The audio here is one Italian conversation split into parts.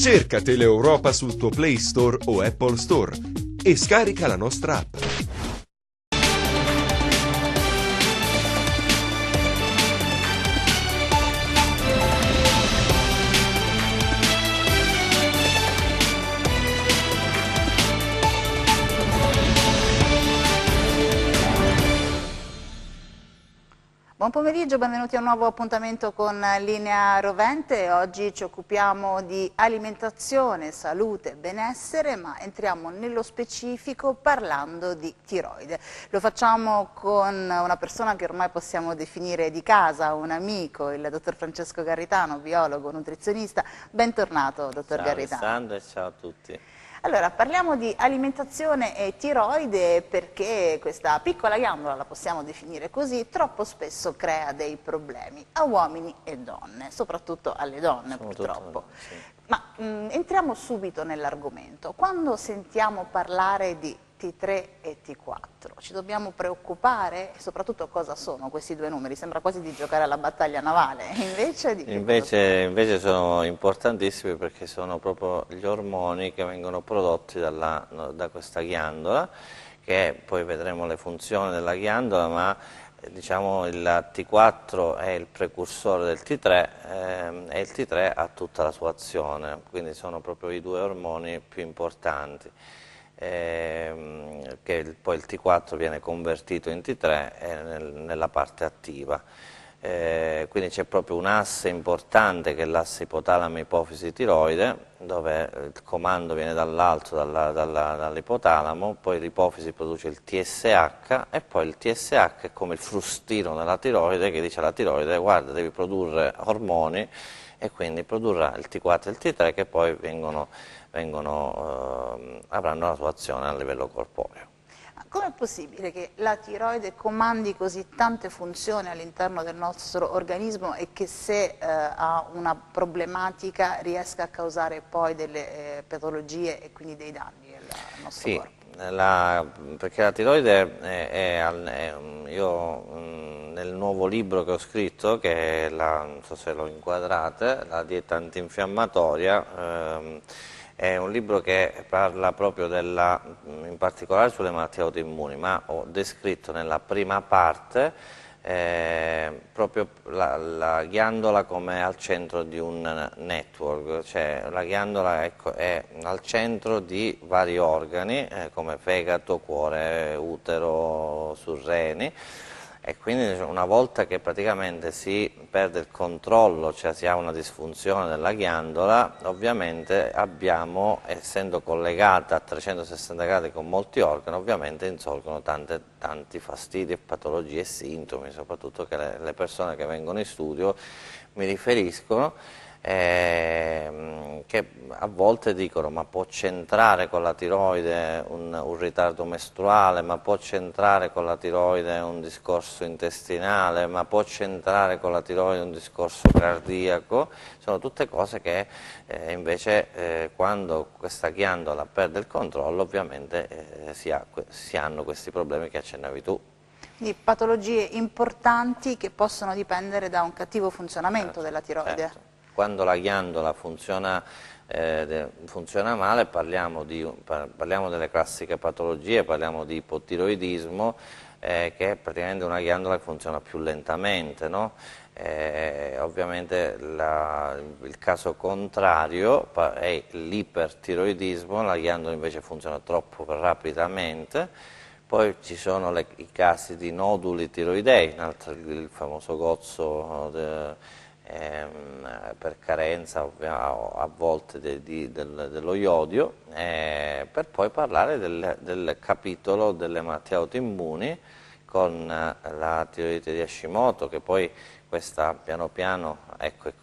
Cerca Teleeuropa sul tuo Play Store o Apple Store e scarica la nostra app. Buon pomeriggio, benvenuti a un nuovo appuntamento con Linea Rovente. Oggi ci occupiamo di alimentazione, salute, benessere, ma entriamo nello specifico parlando di tiroide. Lo facciamo con una persona che ormai possiamo definire di casa, un amico, il dottor Francesco Garritano, biologo, nutrizionista. Bentornato, dottor Garritano. Ciao Alessandra e ciao a tutti. Allora, parliamo di alimentazione e tiroide perché questa piccola ghiandola, la possiamo definire così, troppo spesso crea dei problemi a uomini e donne, soprattutto alle donne purtroppo. Sì. Ma entriamo subito nell'argomento. Quando sentiamo parlare di T3 e T4, ci dobbiamo preoccupare? E soprattutto cosa sono questi due numeri? Sembra quasi di giocare alla battaglia navale, invece sono importantissimi perché sono proprio gli ormoni che vengono prodotti da questa ghiandola, che poi vedremo le funzioni della ghiandola, ma diciamo il T4 è il precursore del T3 e il T3 ha tutta la sua azione, quindi sono proprio i due ormoni più importanti. Che poi il T4 viene convertito in T3 nella parte attiva. Quindi c'è proprio un asse importante che è l'asse ipotalamo-ipofisi-tiroide, dove il comando viene dall'alto, dall'ipotalamo, poi l'ipofisi produce il TSH e poi il TSH è come il frustino della tiroide che dice alla tiroide: guarda, devi produrre ormoni, e quindi produrrà il T4 e il T3 che poi avranno la sua azione a livello corporeo. Com'è possibile che la tiroide comandi così tante funzioni all'interno del nostro organismo e che se ha una problematica riesca a causare poi delle patologie e quindi dei danni al nostro corpo? Perché la tiroide io nel nuovo libro che ho scritto, che è non so se lo inquadrate, La dieta antinfiammatoria, è un libro che parla proprio in particolare sulle malattie autoimmuni, ma ho descritto nella prima parte proprio la ghiandola come al centro di un network, cioè la ghiandola è al centro di vari organi come fegato, cuore, utero, surreni. E quindi una volta che praticamente si perde il controllo, cioè si ha una disfunzione della ghiandola, ovviamente abbiamo, essendo collegata a 360 gradi con molti organi, ovviamente insorgono tanti fastidi, patologie e sintomi, soprattutto che le persone che vengono in studio mi riferiscono, che a volte dicono: ma può c'entrare con la tiroide un ritardo mestruale, ma può c'entrare con la tiroide un discorso intestinale, ma può c'entrare con la tiroide un discorso cardiaco? Sono tutte cose che invece quando questa ghiandola perde il controllo ovviamente si hanno questi problemi che accennavi tu. Quindi patologie importanti che possono dipendere da un cattivo funzionamento della tiroide. Certo. Quando la ghiandola funziona male parliamo delle classiche patologie, parliamo di ipotiroidismo, che è praticamente una ghiandola che funziona più lentamente, no? Ovviamente il caso contrario è l'ipertiroidismo, la ghiandola invece funziona troppo rapidamente. Poi ci sono i casi di noduli tiroidei, il famoso gozzo per carenza a volte dello iodio, per poi parlare del capitolo delle malattie autoimmuni con la tiroide di Hashimoto, che poi questa piano piano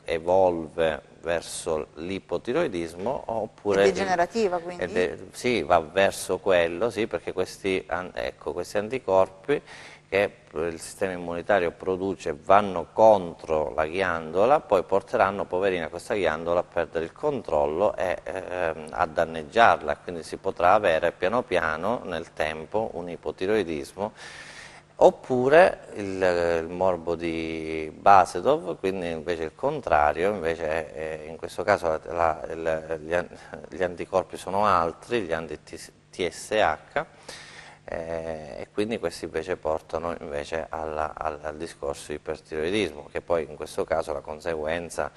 evolve verso l'ipotiroidismo, oppure è degenerativa quindi? Sì, va verso quello, sì, perché questi anticorpi che il sistema immunitario produce vanno contro la ghiandola, poi porteranno poverina questa ghiandola a perdere il controllo e a danneggiarla, quindi si potrà avere piano piano nel tempo un ipotiroidismo Oppure il morbo di Basedov, quindi invece il contrario, invece in questo caso gli anticorpi sono altri, gli anti-TSH, e quindi questi invece portano invece al discorso ipertiroidismo, che poi in questo caso la conseguenza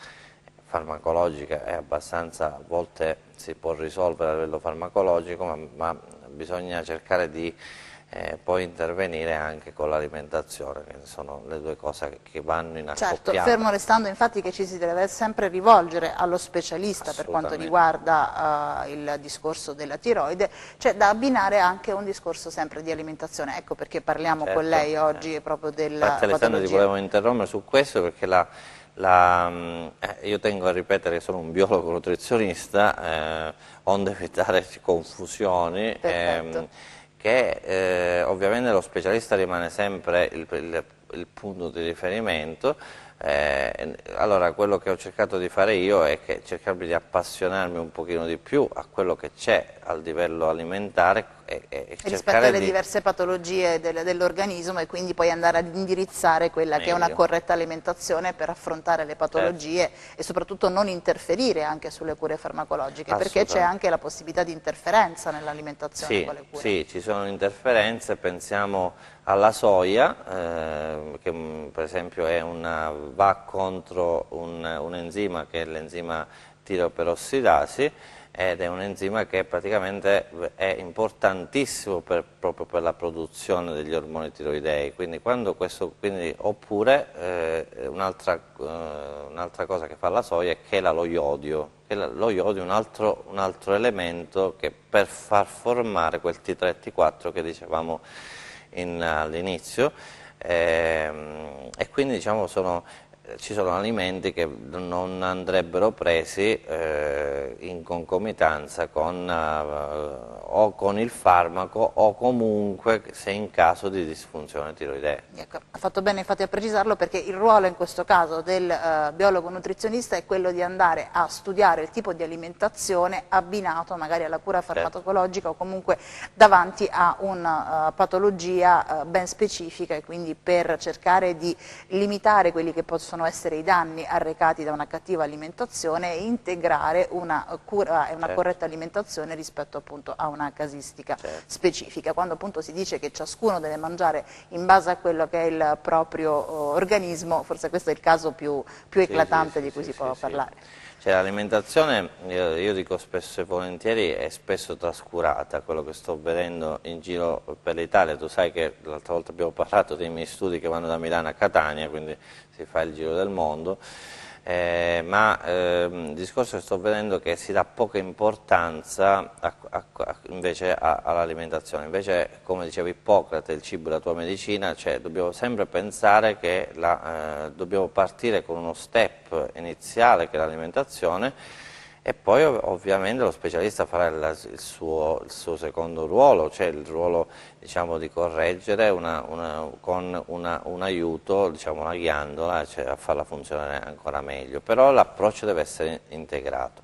farmacologica è abbastanza, a volte si può risolvere a livello farmacologico, ma bisogna cercare di poi intervenire anche con l'alimentazione, che sono le due cose che vanno in accoppiata. Certo, fermo restando infatti che ci si deve sempre rivolgere allo specialista per quanto riguarda il discorso della tiroide, c'è da abbinare anche un discorso sempre di alimentazione, ecco perché parliamo con lei oggi proprio della patologia. Alessandra, ti volevo interrompere su questo perché io tengo a ripetere che sono un biologo nutrizionista, onde evitare confusioni, che ovviamente lo specialista rimane sempre il punto di riferimento. Allora quello che ho cercato di fare io è cercare di appassionarmi un pochino di più a quello che c'è a livello alimentare e rispetto alle diverse patologie dell'organismo, e quindi poi andare ad indirizzare quella che è una corretta alimentazione per affrontare le patologie e soprattutto non interferire anche sulle cure farmacologiche, perché c'è anche la possibilità di interferenza nell'alimentazione con le cure. Sì, ci sono interferenze, pensiamo alla soia, che per esempio va contro un enzima che è l'enzima tiroperossidasi, ed è un enzima che praticamente è importantissimo proprio per la produzione degli ormoni tiroidei, oppure un'altra cosa che fa la soia è che lo iodio. Lo iodio è un altro elemento che per far formare quel T3 e T4 che dicevamo all'inizio, e quindi diciamo ci sono alimenti che non andrebbero presi in concomitanza o con il farmaco o comunque se in caso di disfunzione tiroidea. Ecco, ha fatto bene infatti a precisarlo, perché il ruolo in questo caso del biologo nutrizionista è quello di andare a studiare il tipo di alimentazione abbinato magari alla cura farmacologica o comunque davanti a una patologia ben specifica, e quindi per cercare di limitare quelli che possono essere i danni arrecati da una cattiva alimentazione e integrare una cura e una corretta alimentazione rispetto appunto a una casistica specifica. Quando appunto si dice che ciascuno deve mangiare in base a quello che è il proprio organismo, forse questo è il caso più eclatante di cui si può parlare. Cioè, l'alimentazione, io dico spesso e volentieri, è spesso trascurata, quello che sto vedendo in giro per l'Italia. Tu sai che l'altra volta abbiamo parlato dei miei studi che vanno da Milano a Catania, quindi si fa il giro del mondo, il discorso che sto vedendo è che si dà poca importanza invece all'alimentazione. Invece, come diceva Ippocrate, il cibo è la tua medicina, cioè dobbiamo sempre pensare che dobbiamo partire con uno step iniziale che è l'alimentazione, e poi ovviamente lo specialista farà il suo secondo ruolo, cioè il ruolo, diciamo, di correggere con un aiuto, diciamo, una ghiandola, cioè a farla funzionare ancora meglio, però l'approccio deve essere integrato.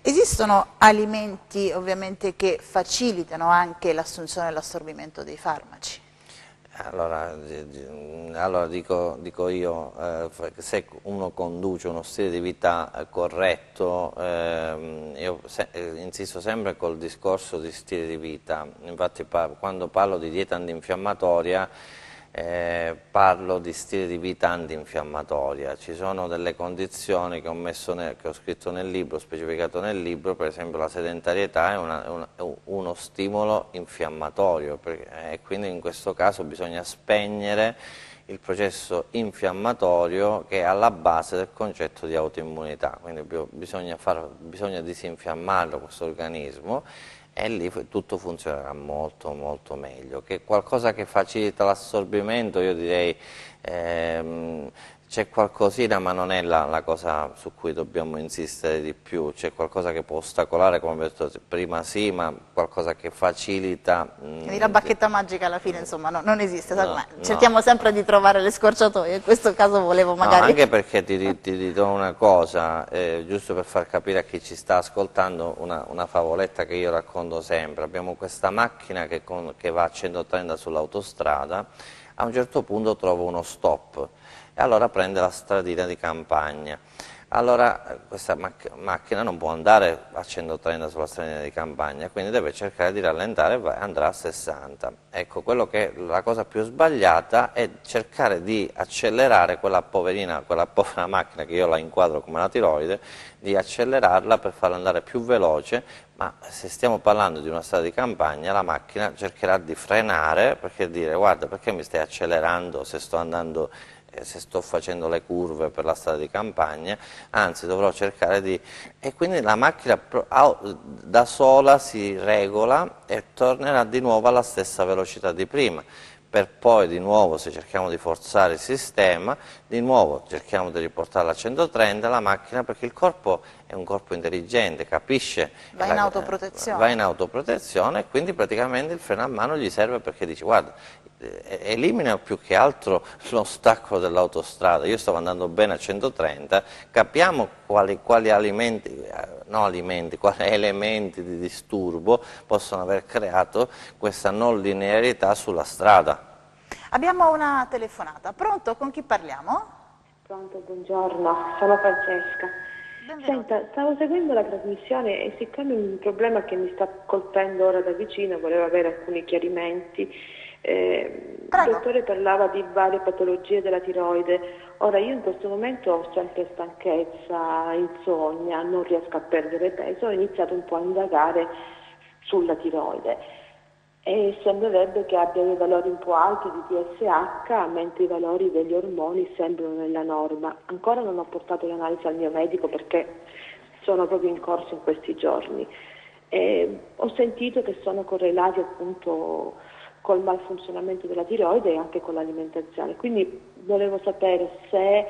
Esistono alimenti ovviamente che facilitano anche l'assunzione e l'assorbimento dei farmaci? Allora dico io, se uno conduce uno stile di vita corretto, io insisto sempre col discorso di stile di vita. Infatti quando parlo di dieta antinfiammatoria parlo di stile di vita antinfiammatoria. Ci sono delle condizioni che ho scritto nel libro, specificato nel libro, per esempio la sedentarietà è uno stimolo infiammatorio, e quindi in questo caso bisogna spegnere il processo infiammatorio che è alla base del concetto di autoimmunità, quindi bisogna disinfiammarlo questo organismo, e lì tutto funzionerà molto molto meglio. Che qualcosa che facilita l'assorbimento, io direi c'è qualcosina, ma non è la cosa su cui dobbiamo insistere di più. C'è qualcosa che può ostacolare, come ho detto prima, sì, ma qualcosa che facilita. Quindi la bacchetta magica alla fine insomma non esiste, cerchiamo sempre di trovare le scorciatoie, in questo caso volevo magari... No, anche perché ti dico una cosa, giusto per far capire a chi ci sta ascoltando una favoletta che io racconto sempre. Abbiamo questa macchina che va a 130 sull'autostrada, a un certo punto trova uno stop e allora prende la stradina di campagna. Allora questa macchina non può andare a 130 sulla stradina di campagna, quindi deve cercare di rallentare e andrà a 60. Ecco, la cosa più sbagliata è cercare di accelerare quella povera macchina, che io la inquadro come la tiroide, di accelerarla per farla andare più veloce, ma se stiamo parlando di una strada di campagna la macchina cercherà di frenare, perché dire guarda perché mi stai accelerando se sto facendo le curve per la strada di campagna, anzi dovrò cercare di... E quindi la macchina da sola si regola e tornerà di nuovo alla stessa velocità di prima, per poi di nuovo, se cerchiamo di forzare il sistema, di nuovo cerchiamo di riportarla a 130 la macchina, perché il corpo è un corpo intelligente, capisce... Va in autoprotezione. Va in autoprotezione e quindi praticamente il freno a mano gli serve perché dice guarda, elimina più che altro l'ostacolo dell'autostrada. Io stavo andando bene a 130, capiamo quali elementi di disturbo possono aver creato questa non linearità sulla strada. Abbiamo una telefonata. Pronto? Con chi parliamo? Pronto, buongiorno, sono Francesca. Benvenuta. Senta, stavo seguendo la trasmissione e siccome un problema che mi sta colpendo ora da vicino, volevo avere alcuni chiarimenti. Il dottore parlava di varie patologie della tiroide. Ora io in questo momento ho sempre stanchezza, insonnia, non riesco a perdere peso, ho iniziato un po' a indagare sulla tiroide e sembrerebbe che abbia dei valori un po' alti di TSH, mentre i valori degli ormoni sembrano nella norma. Ancora non ho portato l'analisi al mio medico perché sono proprio in corso in questi giorni. Ho sentito che sono correlati appunto col malfunzionamento della tiroide e anche con l'alimentazione, quindi volevo sapere se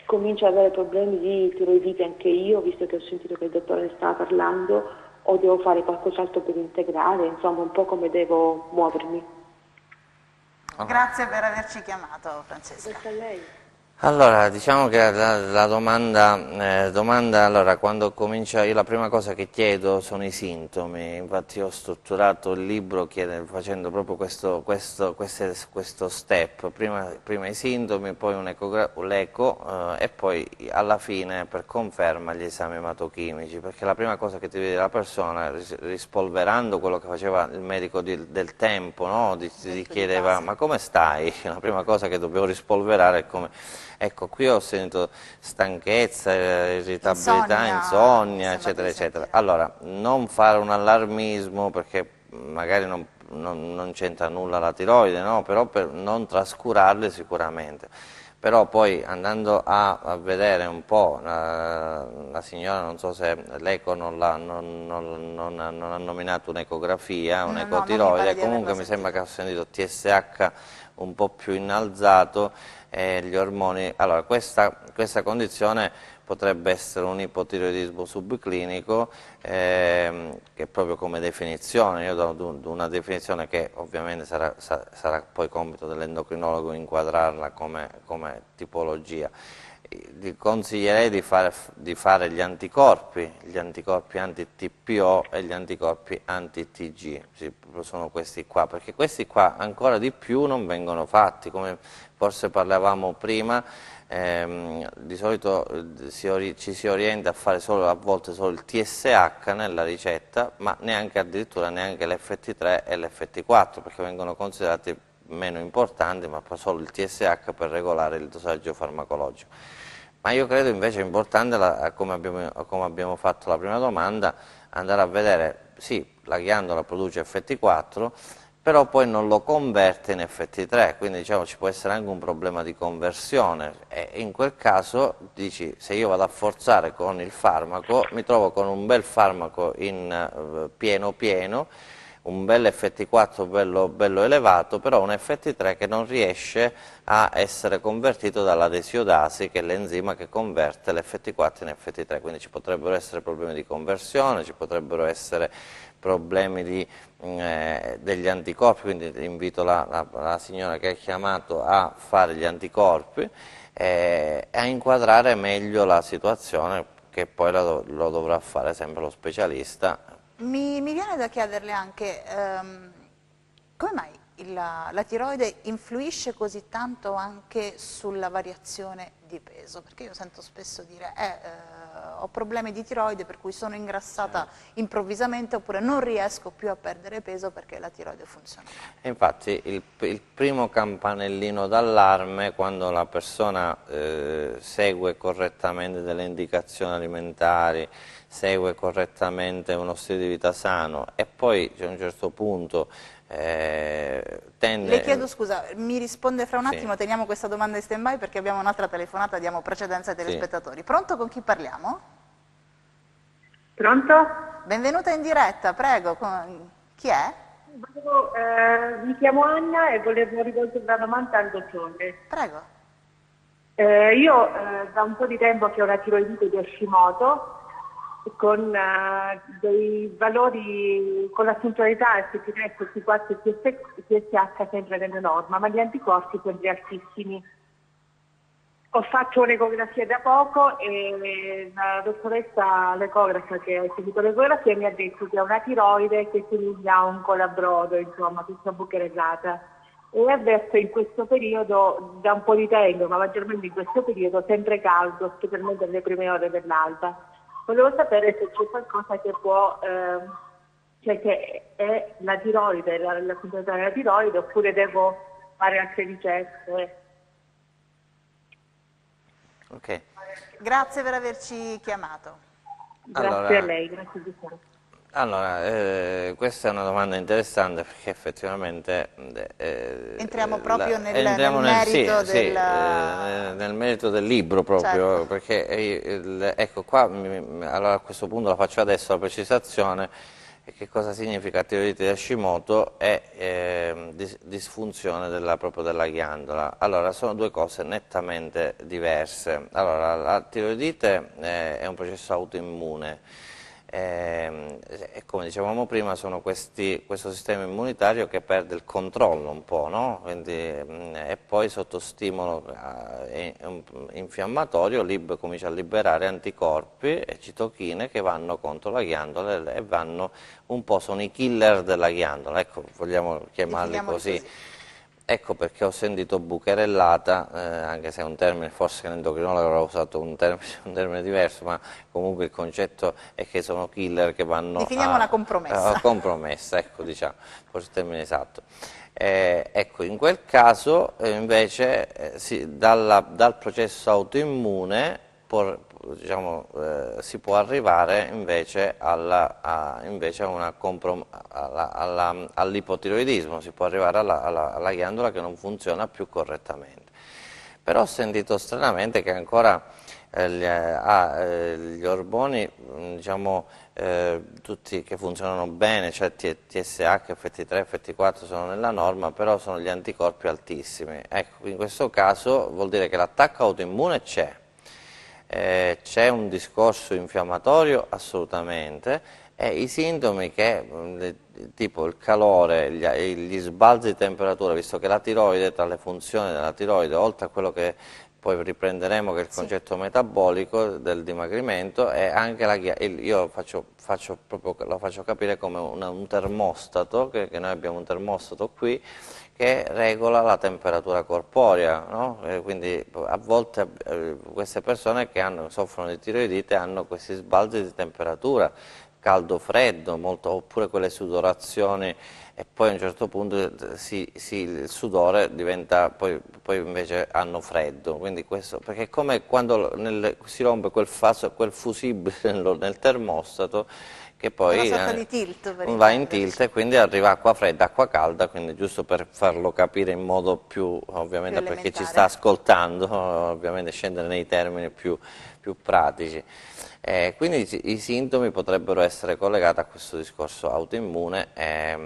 comincio ad avere problemi di tiroidite anche io, visto che ho sentito che il dottore ne stava parlando, o devo fare qualcos'altro per integrare, insomma un po' come devo muovermi. Grazie per averci chiamato, Francesca. Grazie a lei. Allora, diciamo che la domanda, allora, quando comincia, io la prima cosa che chiedo sono i sintomi, infatti ho strutturato il libro facendo proprio questo step, prima i sintomi, poi l'eco e poi alla fine per conferma gli esami ematochimici, perché la prima cosa che ti vede la persona, rispolverando quello che faceva il medico del tempo, no? Ti chiedeva ma come stai? La prima cosa che dobbiamo rispolverare è come... Ecco, qui ho sentito stanchezza, irritabilità, insonnia, eccetera, eccetera. Allora, non fare un allarmismo perché magari non c'entra nulla la tiroide, no? Però per non trascurarle sicuramente. Però poi andando a vedere un po', la signora, non so se l'eco non ha nominato un'ecografia, un'ecotiroide, comunque mi sembra che ho sentito TSH un po' più innalzato e gli ormoni. Allora, questa condizione potrebbe essere un ipotiroidismo subclinico che proprio come definizione, io do una definizione che ovviamente sarà poi compito dell'endocrinologo inquadrarla come tipologia. Gli consiglierei di fare gli anticorpi anti-TPO e gli anticorpi anti-TG, sono questi qua, perché questi qua ancora di più non vengono fatti, come forse parlavamo prima. Di solito ci si orienta a fare a volte solo il TSH nella ricetta, ma addirittura neanche l'FT3 e l'FT4, perché vengono considerati meno importanti, ma solo il TSH per regolare il dosaggio farmacologico. Ma io credo invece importante, come abbiamo fatto la prima domanda, andare a vedere, sì, la ghiandola produce FT4, però poi non lo converte in FT3, quindi diciamo ci può essere anche un problema di conversione e in quel caso dici, se io vado a forzare con il farmaco, mi trovo con un bel farmaco in pieno, un bel FT4 bello elevato, però un FT3 che non riesce a essere convertito dalla desiodasi, che è l'enzima che converte l'FT4 in FT3, quindi ci potrebbero essere problemi di conversione, ci potrebbero essere problemi degli anticorpi, quindi invito la signora che ha chiamato a fare gli anticorpi e a inquadrare meglio la situazione, che poi lo dovrà fare sempre lo specialista. Mi viene da chiederle anche come mai la tiroide influisce così tanto anche sulla variazione di peso? Perché io sento spesso dire ho problemi di tiroide per cui sono ingrassata improvvisamente, oppure non riesco più a perdere peso perché la tiroide funziona male. Infatti il primo campanellino d'allarme, quando la persona segue correttamente delle indicazioni alimentari, segue correttamente uno stile di vita sano e poi a un certo punto tende... Le chiedo scusa, mi risponde fra un attimo, teniamo questa domanda in stand by perché abbiamo un'altra telefonata, diamo precedenza ai telespettatori. Sì. Pronto, con chi parliamo? Pronto? Benvenuta in diretta, prego, chi è? Mi chiamo Anna e volevo rivolgere una domanda al dottore. Prego. Io da un po' di tempo che ho una tiroidite di Hashimoto con dei valori, con la funzionalità ST3, ST4 e TSH sempre nella norma, ma gli anticorpi sempre altissimi. Ho fatto un'ecografia da poco e la dottoressa, l'ecografa che ha seguito l'ecografia, mi ha detto che è una tiroide che somiglia a un colabrodo, insomma, tutta bucherellata. E avverto in questo periodo, da un po' di tempo, ma maggiormente in questo periodo, sempre caldo, specialmente nelle prime ore dell'alba. Volevo sapere se c'è qualcosa che può, cioè che è la tiroide, la funzionalità della tiroide, oppure devo fare altre ricerche. Okay. Grazie per averci chiamato. Grazie a lei, grazie di cuore. Allora, questa è una domanda interessante perché effettivamente... entriamo proprio nel merito nel merito del libro proprio, certo. Perché ecco qua, allora a questo punto la faccio adesso la precisazione. Che cosa significa tiroidite di Hashimoto? È disfunzione proprio della ghiandola. Allora, sono due cose nettamente diverse. Allora, la tiroidite è un processo autoimmune. E come dicevamo prima, sono questo sistema immunitario che perde il controllo un po', no? Quindi, e poi sotto stimolo infiammatorio comincia a liberare anticorpi e citochine che vanno contro la ghiandola e vanno un po', sono i killer della ghiandola, ecco, vogliamo chiamarli così. Ecco perché ho sentito bucherellata, anche se è un termine, forse l'endocrinologo avrà usato un termine diverso, ma comunque il concetto è che sono killer che vanno definiamola compromessa. Compromessa, ecco, diciamo, forse il termine esatto. Ecco, in quel caso invece dal processo autoimmune si può arrivare invece all'ipotiroidismo, si può arrivare alla ghiandola che non funziona più correttamente. Però ho sentito stranamente che ancora gli ormoni, diciamo, tutti che funzionano bene, cioè TSH, FT3, FT4 sono nella norma, però sono gli anticorpi altissimi. Ecco, in questo caso vuol dire che l'attacco autoimmune c'è. C'è un discorso infiammatorio assolutamente e i sintomi tipo il calore, gli sbalzi di temperatura, visto che la tiroide, tra le funzioni della tiroide, oltre a quello che poi riprenderemo che è il concetto metabolico del dimagrimento, è anche io lo faccio capire come un termostato, che noi abbiamo un termostato qui, che regola la temperatura corporea, no? Quindi a volte queste persone che soffrono di tiroidite hanno questi sbalzi di temperatura, caldo-freddo, oppure quelle sudorazioni e poi a un certo punto il sudore diventa, poi invece hanno freddo, quindi questo, perché è come quando si rompe quel fusibile nel termostato, che poi una sorta di tilt, va in tilt e quindi arriva acqua fredda, acqua calda, quindi giusto per farlo capire in modo più, ovviamente per chi ci sta ascoltando, ovviamente scendere nei termini più pratici. Quindi i sintomi potrebbero essere collegati a questo discorso autoimmune e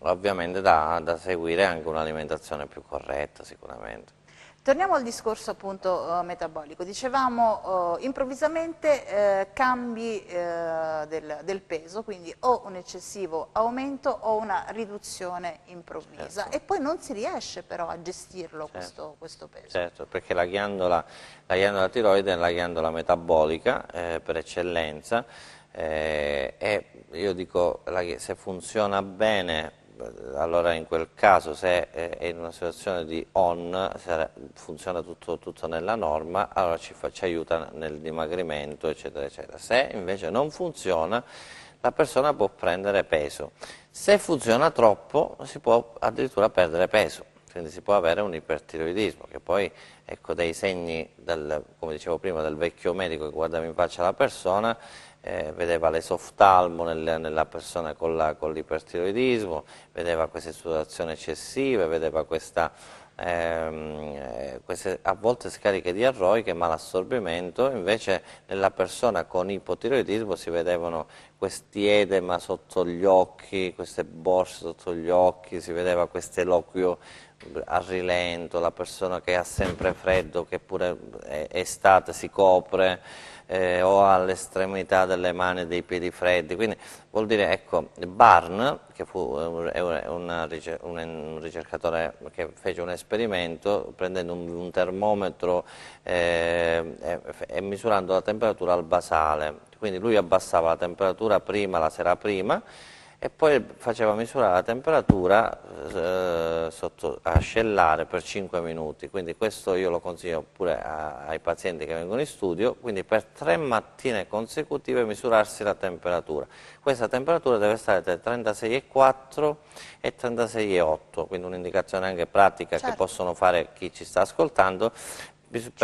ovviamente da seguire anche un'alimentazione più corretta sicuramente. Torniamo al discorso appunto metabolico, dicevamo improvvisamente cambi del peso, quindi o un eccessivo aumento o una riduzione improvvisa, certo. E poi non si riesce però a gestirlo, certo, questo peso. Certo, perché la ghiandola tiroide è la ghiandola metabolica per eccellenza e io dico se funziona bene allora in quel caso se è in una situazione di on, funziona tutto nella norma, allora ci aiuta nel dimagrimento, eccetera, eccetera. Se invece non funziona, la persona può prendere peso. Se funziona troppo, si può addirittura perdere peso, quindi si può avere un ipertiroidismo, che poi, ecco, dei segni, come dicevo prima, del vecchio medico che guardava in faccia la persona, vedeva l'esoftalmo nella persona con l'ipertiroidismo, vedeva queste sudorazioni eccessive, vedeva queste a volte scariche di arroiche, malassorbimento. Invece nella persona con ipotiroidismo si vedevano questi edema sotto gli occhi, queste borse sotto gli occhi, si vedeva questo eloquio a rilento, la persona che ha sempre freddo, che pure estate si copre, o all'estremità delle mani e dei piedi freddi. Quindi vuol dire, ecco, Barn, che fu un ricercatore che fece un esperimento prendendo un termometro e misurando la temperatura al basale. Quindi lui abbassava la temperatura prima, la sera prima, e poi faceva misurare la temperatura ascellare per 5 minuti, quindi questo io lo consiglio pure ai pazienti che vengono in studio, quindi per 3 mattine consecutive misurarsi la temperatura. Questa temperatura deve stare tra 36,4 e 36,8, quindi un'indicazione anche pratica, certo, che possono fare chi ci sta ascoltando.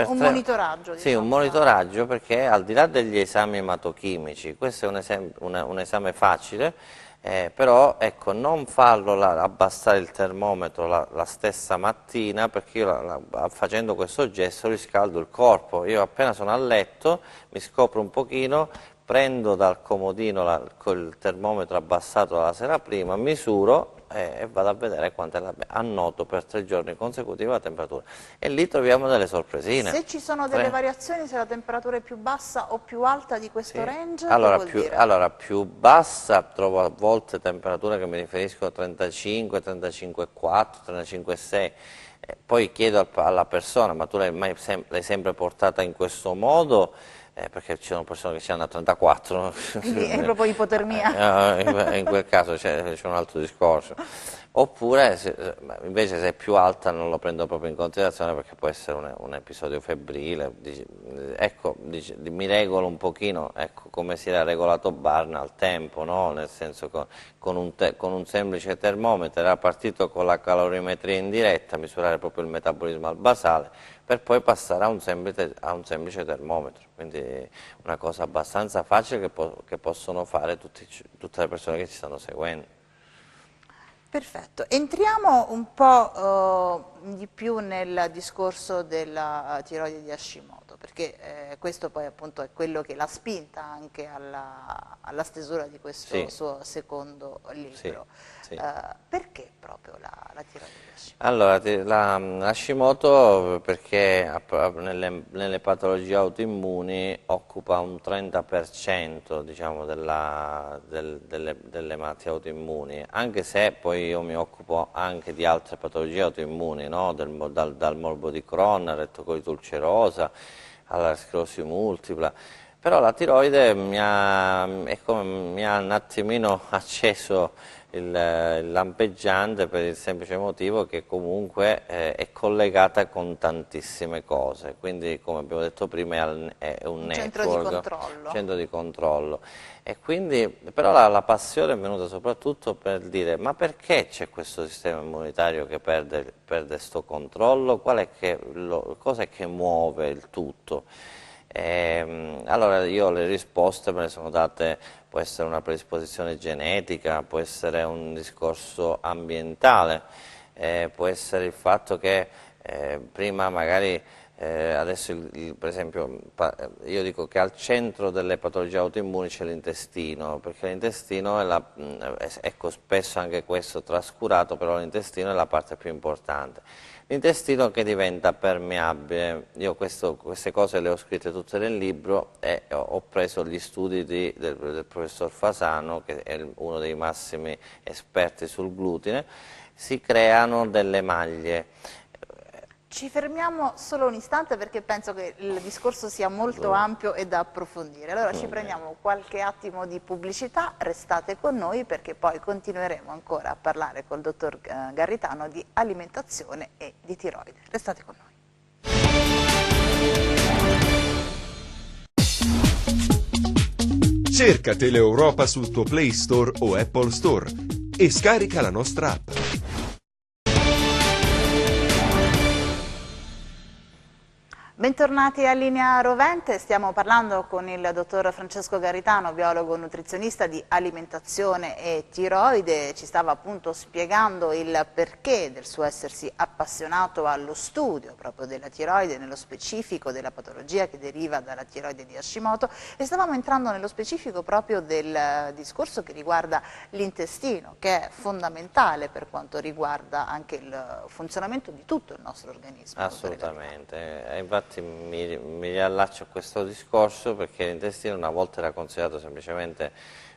Un monitoraggio, sì, diciamo. Un monitoraggio, perché al di là degli esami ematochimici, questo è un esame facile, però ecco, non farlo abbassare il termometro la stessa mattina, perché io facendo questo gesto riscaldo il corpo. Io appena sono a letto mi scopro un pochino, prendo dal comodino col termometro abbassato la sera prima, misuro e vado a vedere quanto è annoto per 3 giorni consecutivi la temperatura, e lì troviamo delle sorpresine. Se ci sono delle variazioni, se la temperatura è più bassa o più alta di questo range, allora più bassa trovo a volte temperature che mi riferiscono a 35, 35,4, 35,6. Poi chiedo alla persona: ma tu l'hai sempre portata in questo modo? Perché ci sono persone che si hanno a 34. Quindi è proprio ipotermia. In quel caso c'è un altro discorso. Oppure, invece, se è più alta non lo prendo proprio in considerazione, perché può essere un episodio febbrile. Ecco, mi regolo un pochino, ecco, come si era regolato Barn al tempo, no? Nel senso, con un semplice termometro, era partito con la calorimetria in diretta, misurare proprio il metabolismo al basale, per poi passare a un semplice termometro. Quindi una cosa abbastanza facile che possono fare tutte le persone che ci stanno seguendo. Perfetto, entriamo un po' di più nel discorso della tiroide di Hashimoto, perché questo poi appunto è quello che l'ha spinta anche alla stesura di questo suo secondo libro. Sì. Perché proprio la tiroide di Hashimoto? Allora, Hashimoto perché nelle patologie autoimmuni occupa un 30%, diciamo, delle malattie autoimmuni, anche se poi io mi occupo anche di altre patologie autoimmuni, no? Dal morbo di Crohn, rettocolite ulcerosa, alla sclerosi multipla. Però la tiroide mi ha un attimino acceso il lampeggiante, per il semplice motivo che comunque è collegata con tantissime cose, quindi, come abbiamo detto prima, è un network, centro di controllo. E quindi, però la passione è venuta soprattutto per dire: ma perché c'è questo sistema immunitario che perde sto controllo? Cos'è che muove il tutto? Allora io le risposte me le sono date: può essere una predisposizione genetica, può essere un discorso ambientale, può essere il fatto che prima magari, adesso per esempio io dico che al centro delle patologie autoimmuni c'è l'intestino, perché l'intestino ecco, spesso anche questo trascurato, però l'intestino è la parte più importante. L'intestino che diventa permeabile. Io queste cose le ho scritte tutte nel libro, e ho preso gli studi del professor Fasano, che è uno dei massimi esperti sul glutine. Si creano delle maglie. Ci fermiamo solo un istante perché penso che il discorso sia molto ampio e da approfondire. Allora ci prendiamo qualche attimo di pubblicità, restate con noi perché poi continueremo ancora a parlare col dottor Garritano di alimentazione e di tiroide. Restate con noi. Cerca Teleeuropa sul tuo Play Store o Apple Store e scarica la nostra app. Bentornati a Linea Rovente, stiamo parlando con il dottor Francesco Garritano, biologo nutrizionista di alimentazione e tiroide. Ci stava appunto spiegando il perché del suo essersi appassionato allo studio proprio della tiroide, nello specifico della patologia che deriva dalla tiroide di Hashimoto, e stavamo entrando nello specifico proprio del discorso che riguarda l'intestino, che è fondamentale per quanto riguarda anche il funzionamento di tutto il nostro organismo. Assolutamente, infatti mi riallaccio a questo discorso perché l'intestino una volta era considerato semplicemente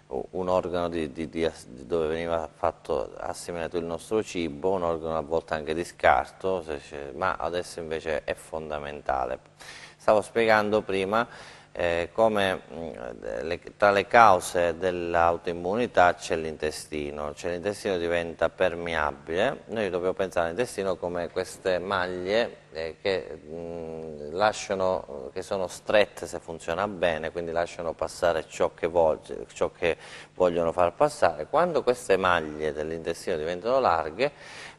un organo dove veniva fatto assimilato il nostro cibo, un organo a volte anche di scarto, ma adesso invece è fondamentale. Stavo spiegando prima come tra le cause dell'autoimmunità c'è l'intestino, cioè l'intestino diventa permeabile. Noi dobbiamo pensare all'intestino come queste maglie che sono strette se funziona bene, quindi lasciano passare ciò che vogliono far passare. Quando queste maglie dell'intestino diventano larghe,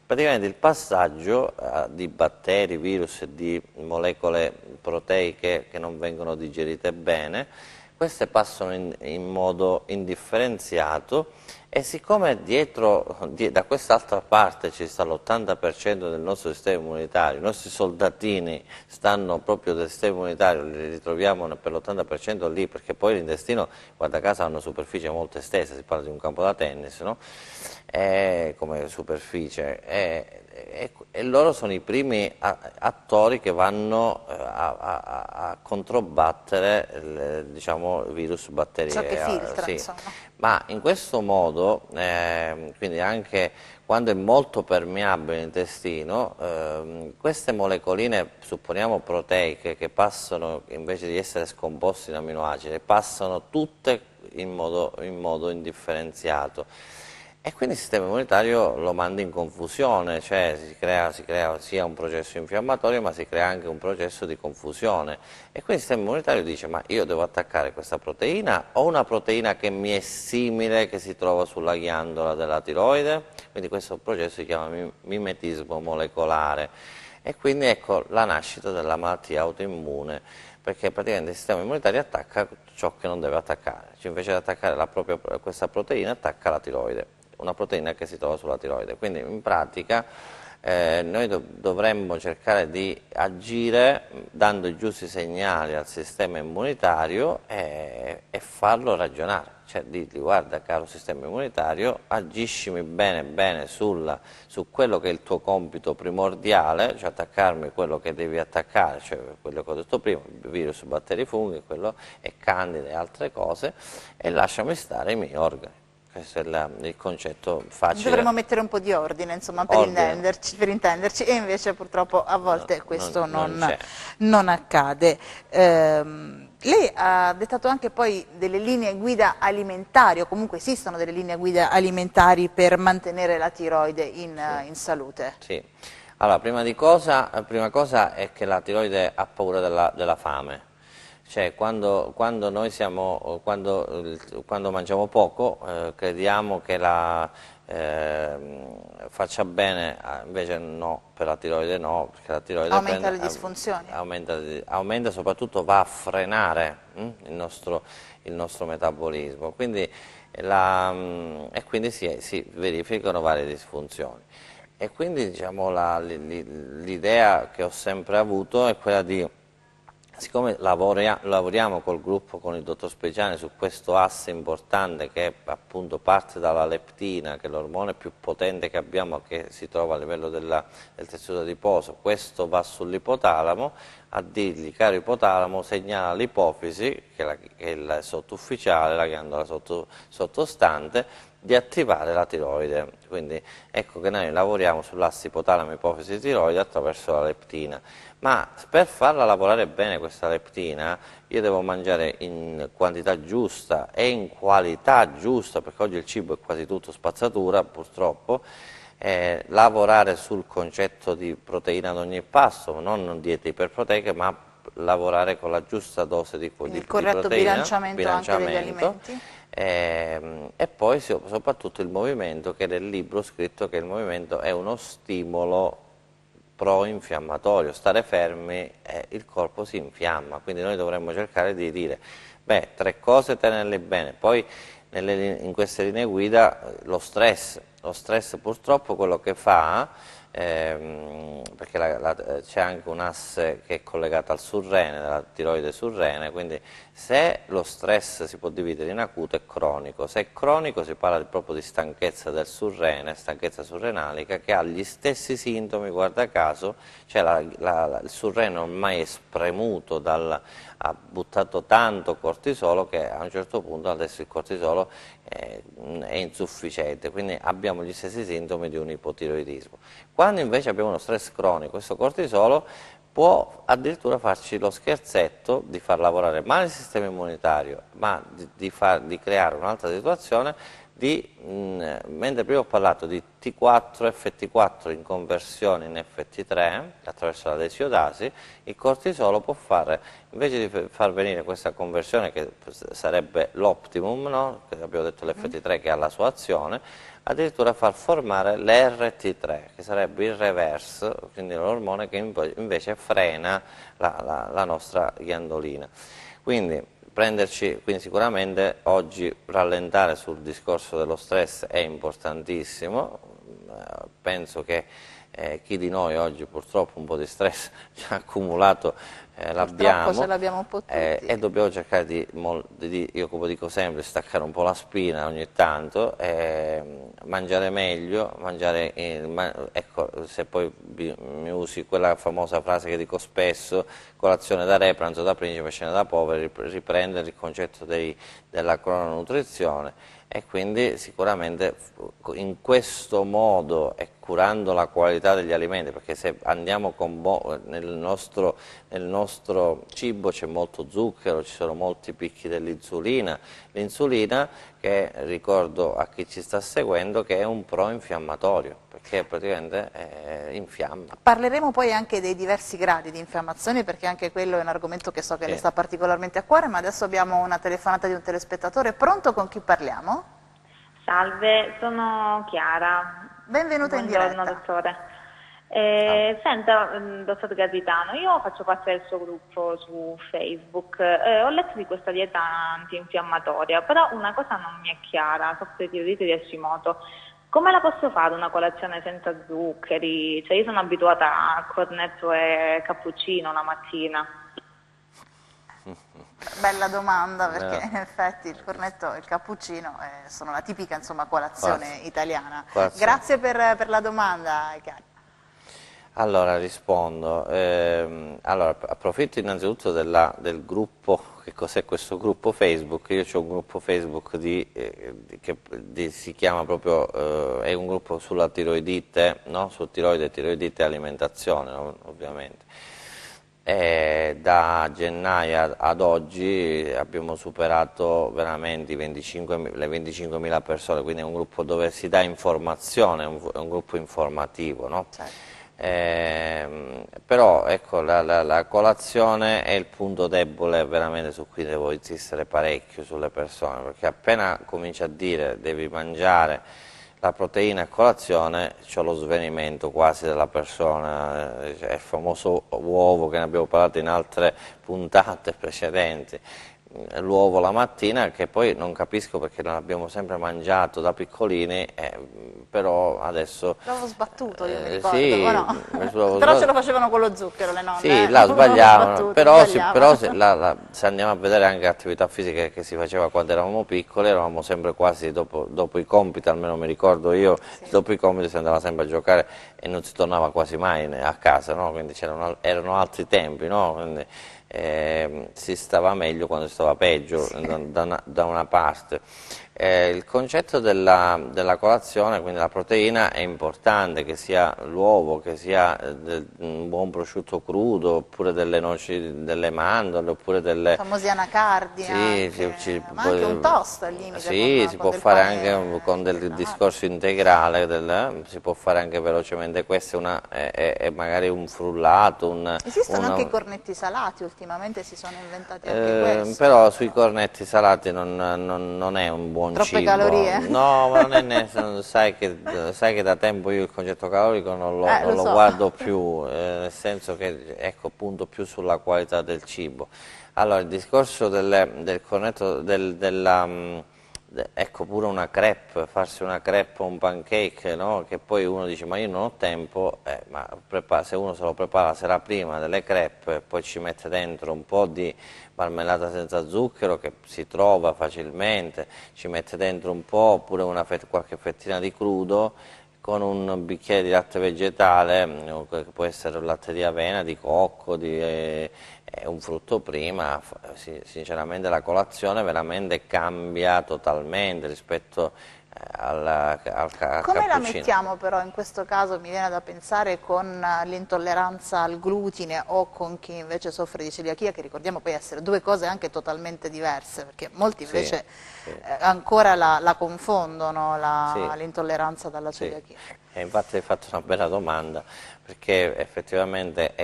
praticamente il passaggio di batteri, virus e di molecole proteiche che non vengono digerite bene, queste passano in modo indifferenziato e siccome da quest'altra parte ci sta l'80% del nostro sistema immunitario, i nostri soldatini stanno proprio del sistema immunitario, li ritroviamo per l'80% lì, perché poi l'intestino, guarda caso, ha una superficie molto estesa, si parla di un campo da tennis, no? Come superficie, e loro sono i primi attori che vanno a controbattere diciamo, virus, batteri. Ciò che filtra, sì. insomma. Ma in questo modo, quindi anche quando è molto permeabile l'intestino, queste molecoline, supponiamo proteiche, che passano, invece di essere scomposte in aminoacidi, passano tutte in modo indifferenziato. E quindi il sistema immunitario lo manda in confusione, cioè si crea sia un processo infiammatorio ma si crea anche un processo di confusione. E quindi il sistema immunitario dice: ma io devo attaccare questa proteina o una proteina che mi è simile, che si trova sulla ghiandola della tiroide? Quindi questo processo si chiama mimetismo molecolare. E quindi ecco la nascita della malattia autoimmune, perché praticamente il sistema immunitario attacca ciò che non deve attaccare, cioè invece di attaccare questa proteina attacca la tiroide, una proteina che si trova sulla tiroide. Quindi in pratica noi dovremmo cercare di agire dando i giusti segnali al sistema immunitario e farlo ragionare, cioè dirgli: guarda caro sistema immunitario, agiscimi bene su quello che è il tuo compito primordiale, cioè attaccarmi quello che devi attaccare, cioè quello che ho detto prima, virus, batteri, funghi, quello e candide e altre cose, e lasciami stare i miei organi. Questo è il concetto facile. Dovremmo mettere un po' di ordine, insomma, per intenderci, e invece purtroppo a volte questo non accade. Lei ha dettato anche poi delle linee guida alimentari, o comunque esistono delle linee guida alimentari per mantenere la tiroide in salute. Sì. Allora, prima cosa è che la tiroide ha paura della fame. Cioè quando mangiamo poco crediamo che faccia bene, invece no, per la tiroide no, perché la tiroide aumenta le disfunzioni. Aumenta, soprattutto va a frenare il nostro metabolismo, quindi si verificano varie disfunzioni. E quindi diciamo l'idea che ho sempre avuto è quella di, siccome lavoriamo col gruppo, con il dottor Speciani, su questo asse importante che appunto parte dalla leptina, che è l'ormone più potente che abbiamo, che si trova a livello del tessuto adiposo, questo va sull'ipotalamo, a dirgli: caro ipotalamo, segnala all'ipofisi, che è il sottufficiale, la ghiandola sottostante, di attivare la tiroide. Quindi ecco che noi lavoriamo sull'asse ipotalamo-ipofisi-tiroide attraverso la leptina. Ma per farla lavorare bene questa leptina io devo mangiare in quantità giusta e in qualità giusta, perché oggi il cibo è quasi tutto spazzatura, purtroppo. Lavorare sul concetto di proteina ad ogni passo, non diete iperproteiche, ma lavorare con la giusta dose di proteina. Il corretto bilanciamento anche degli alimenti. E poi soprattutto il movimento, che nel libro ho scritto che il movimento è uno stimolo pro-infiammatorio. Stare fermi il corpo si infiamma, quindi noi dovremmo cercare di dire, beh, 3 cose tenerle bene. Poi in queste linee guida lo stress purtroppo quello che fa, perché c'è anche un asse che è collegato al surrene, la tiroide surrene, quindi se lo stress si può dividere in acuto e cronico. Se è cronico si parla proprio di stanchezza del surrene, stanchezza surrenalica, che ha gli stessi sintomi, guarda caso, cioè il surrene ormai è spremuto, ha buttato tanto cortisolo che a un certo punto adesso il cortisolo è insufficiente, quindi abbiamo gli stessi sintomi di un ipotiroidismo. Quando invece abbiamo uno stress cronico, questo cortisolo può addirittura farci lo scherzetto di far lavorare male il sistema immunitario, ma di creare un'altra situazione mentre prima ho parlato di T4, FT4 in conversione in FT3 attraverso la desiodasi, il cortisolo può fare, invece di far venire questa conversione che sarebbe l'optimum, no? Che abbiamo detto l'FT3 che ha la sua azione, addirittura far formare l'RT3 che sarebbe il reverse, quindi l'ormone che invece frena la nostra ghiandolina. Quindi sicuramente oggi rallentare sul discorso dello stress è importantissimo. Penso che chi di noi oggi purtroppo un po' di stress ci ha accumulato, l'abbiamo, ce l'abbiamo un po' tutti. E dobbiamo cercare io come dico sempre, staccare un po' la spina ogni tanto, mangiare meglio, ecco, se poi mi usi quella famosa frase che dico spesso, colazione da re, pranzo da principe, cena da poveri, riprendere il concetto della crononutrizione. E quindi sicuramente in questo modo e curando la qualità degli alimenti, perché se andiamo nel nostro cibo c'è molto zucchero, ci sono molti picchi dell'insulina, l'insulina che ricordo a chi ci sta seguendo che è un pro-infiammatorio, perché praticamente infiamma. Parleremo poi anche dei diversi gradi di infiammazione, perché anche quello è un argomento che so che le sta particolarmente a cuore, ma adesso abbiamo una telefonata di un telespettatore. Pronto, con chi parliamo? Salve, sono Chiara. Benvenuta in diretta. Buongiorno dottore. Senta, dottor Garritano, io faccio parte del suo gruppo su Facebook, ho letto di questa dieta antinfiammatoria, però una cosa non mi è chiara, soffro di tiroidite di Hashimoto. Come la posso fare una colazione senza zuccheri? Cioè io sono abituata a cornetto e cappuccino la mattina. Bella domanda, perché in effetti il cornetto e il cappuccino sono la tipica colazione italiana. Grazie per la domanda, Chiara. Allora rispondo, allora, approfitto innanzitutto del gruppo, che cos'è questo gruppo Facebook? Io ho un gruppo Facebook si chiama proprio, è un gruppo sulla tiroidite, no? Su tiroidite e alimentazione, no? Ovviamente. Da gennaio ad oggi abbiamo superato veramente le 25.000 persone, quindi è un gruppo dove si dà informazione, è un gruppo informativo, no? Certo. Però ecco, la colazione è il punto debole veramente su cui devo insistere parecchio sulle persone, perché appena cominci a dire devi mangiare la proteina a colazione c'è lo svenimento quasi della persona, è il famoso uovo che ne abbiamo parlato in altre puntate precedenti. l'uovo la mattina, che poi non capisco perché l'abbiamo sempre mangiato da piccolini, però adesso... L'uovo sbattuto, io mi ricordo, sì, o no? Però ce lo facevano con lo zucchero le nonne. Sì, là sbagliavano, però se andiamo a vedere anche l'attività fisica che si faceva quando eravamo piccoli, eravamo sempre quasi dopo i compiti, almeno mi ricordo io, sì. Dopo i compiti si andava sempre a giocare e non si tornava quasi mai a casa, no? Quindi erano altri tempi, no? Quindi, si stava meglio quando si stava peggio, sì. da una parte. Il concetto della colazione, quindi la proteina, è importante, che sia l'uovo, che sia un buon prosciutto crudo, oppure delle noci, delle mandorle, oppure delle... famosi anacardi, sì, ma anche un toast al limite. Sì, si può fare anche con del discorso integrale, si può fare anche velocemente questo, è magari un frullato. Esistono anche i cornetti salati, ultimamente si sono inventati anche questo. Però sui cornetti salati non è un buon troppe cibo. Calorie? No, ma non sai che da tempo io il concetto calorico non lo guardo più, nel senso che ecco, punto più sulla qualità del cibo. Allora, il discorso del cornetto, ecco, pure una crepe, farsi una crepe o un pancake, no? Che poi uno dice ma io non ho tempo, ma se uno se lo prepara la sera prima delle crepe, poi ci mette dentro un po' di marmellata senza zucchero che si trova facilmente, ci mette dentro un po', oppure qualche fettina di crudo, con un bicchiere di latte vegetale, che può essere un latte di avena, di cocco, un frutto prima, sinceramente la colazione veramente cambia totalmente rispetto al Come la mettiamo però in questo caso, mi viene da pensare, con l'intolleranza al glutine o con chi invece soffre di celiachia, che ricordiamo poi essere due cose anche totalmente diverse, perché molti invece ancora la confondono, l'intolleranza dalla celiachia. Infatti hai fatto una bella domanda, perché effettivamente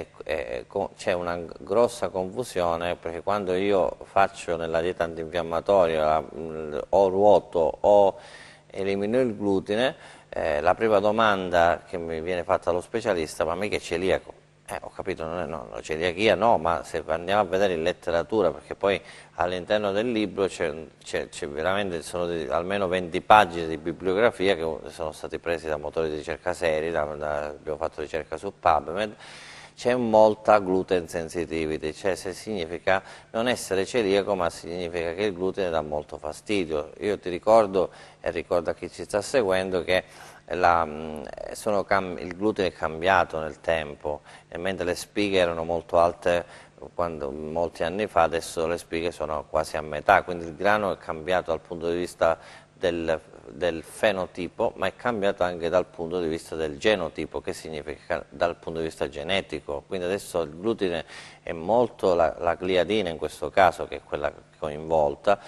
c'è una grossa confusione, perché quando io faccio nella dieta antinfiammatoria o ruoto o elimino il glutine, la prima domanda che mi viene fatta dallo specialista: ma mica è celiaco? Ho capito, celiachia no, ma se andiamo a vedere in letteratura, perché poi all'interno del libro veramente sono almeno 20 pagine di bibliografia che sono stati presi da motori di ricerca seri, abbiamo fatto ricerca su PubMed. C'è molta gluten sensitivity, cioè se significa non essere celiaco, ma significa che il glutine dà molto fastidio. Io ti ricordo, e ricordo a chi ci sta seguendo, che il glutine è cambiato nel tempo, e mentre le spighe erano molto alte molti anni fa, adesso le spighe sono quasi a metà, quindi il grano è cambiato dal punto di vista del fenotipo, ma è cambiato anche dal punto di vista del genotipo, che significa dal punto di vista genetico. Quindi adesso il glutine è molto, la gliadina in questo caso, che è quella coinvolta,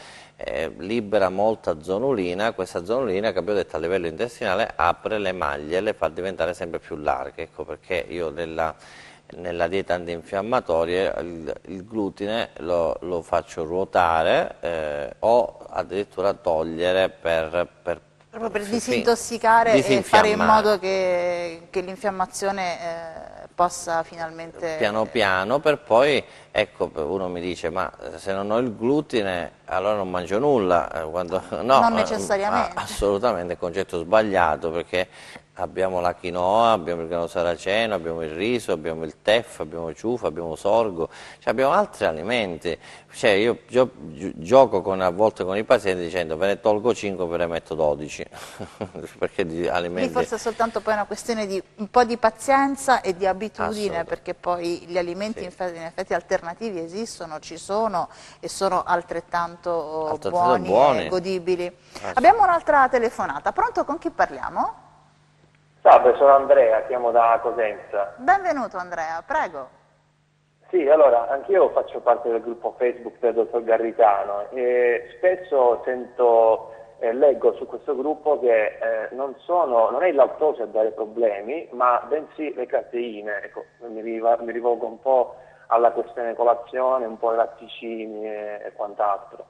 libera molta zonulina. Questa zonulina, che abbiamo detto a livello intestinale, apre le maglie e le fa diventare sempre più larghe. Ecco perché io nella dieta antinfiammatoria il glutine lo faccio ruotare o addirittura togliere proprio per disintossicare e fare in modo che l'infiammazione possa finalmente... Piano piano, per poi, ecco, uno mi dice, ma se non ho il glutine allora non mangio nulla. No, non necessariamente. Assolutamente, è un concetto sbagliato, perché abbiamo la quinoa, abbiamo il grano saraceno, abbiamo il riso, abbiamo il teff, abbiamo il ciufo, abbiamo sorgo, abbiamo altri alimenti. Cioè io gioco a volte con i pazienti dicendo: ve ne tolgo 5, ve ne metto 12, perché di alimenti... Lì forse è soltanto poi una questione di un po' di pazienza e di abitudine, perché poi gli alimenti in effetti alternativi esistono, ci sono e sono altrettanto buoni e godibili. Abbiamo un'altra telefonata. Pronto, con chi parliamo? Salve, sono Andrea, chiamo da Cosenza. Benvenuto Andrea, prego. Sì, allora, anch'io faccio parte del gruppo Facebook del dottor Garritano e spesso leggo su questo gruppo che non è il lattosio a dare problemi, ma bensì le caseine. Ecco, mi rivolgo un po' alla questione colazione, un po' ai latticini e quant'altro.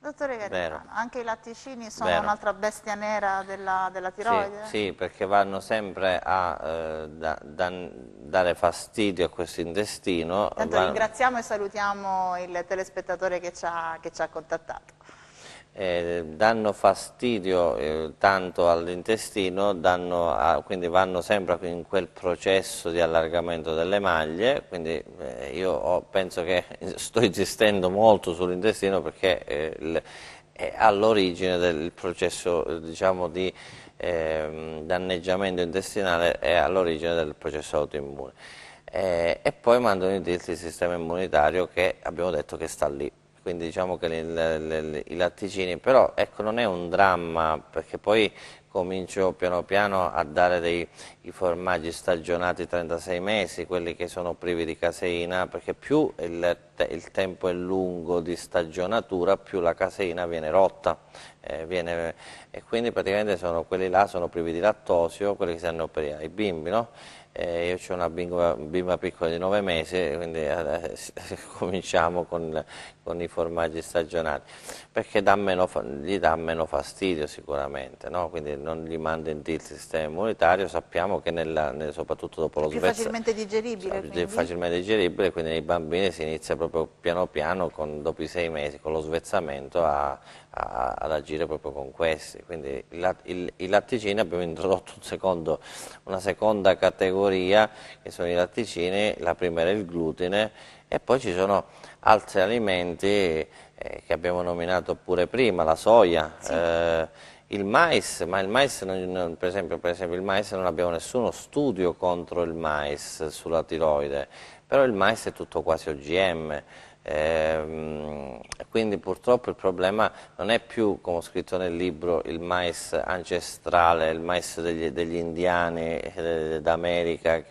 Dottore Garitano, anche i latticini sono Vero. un'altra bestia nera della tiroide? Sì, perché vanno sempre a dare fastidio a questo intestino. Tanto ringraziamo e salutiamo il telespettatore che ci ha contattato. Danno fastidio tanto all'intestino, quindi vanno sempre in quel processo di allargamento delle maglie, quindi io penso che sto insistendo molto sull'intestino perché è all'origine del processo, diciamo, di danneggiamento intestinale, è all'origine del processo autoimmune. E poi mandano in tilt il sistema immunitario, che abbiamo detto che sta lì. Quindi diciamo che i latticini, però ecco, non è un dramma, perché poi comincio piano piano a dare i formaggi stagionati 36 mesi, quelli che sono privi di caseina, perché più il tempo è lungo di stagionatura, più la caseina viene rotta, e quindi praticamente quelli là sono privi di lattosio, quelli che si hanno per i bimbi, no? Io ho una bimba piccola di 9 mesi, quindi cominciamo con i formaggi stagionati, perché gli dà meno fastidio sicuramente, no? Quindi non gli manda in tilt il sistema immunitario, sappiamo che soprattutto dopo lo svezzamento... Più facilmente digeribile, quindi? Facilmente digeribile, quindi nei bambini si inizia proprio piano piano, dopo i 6 mesi, con lo svezzamento ad agire proprio con questi. Quindi i latticini, abbiamo introdotto una seconda categoria, che sono i latticini. La prima era il glutine, e poi ci sono altri alimenti che abbiamo nominato pure prima, la soia, sì. Il mais, ma il mais, per esempio il mais, non abbiamo nessuno studio contro il mais sulla tiroide, però il mais è tutto quasi OGM. Quindi purtroppo il problema non è più, come ho scritto nel libro, il mais ancestrale, il mais degli indiani d'America,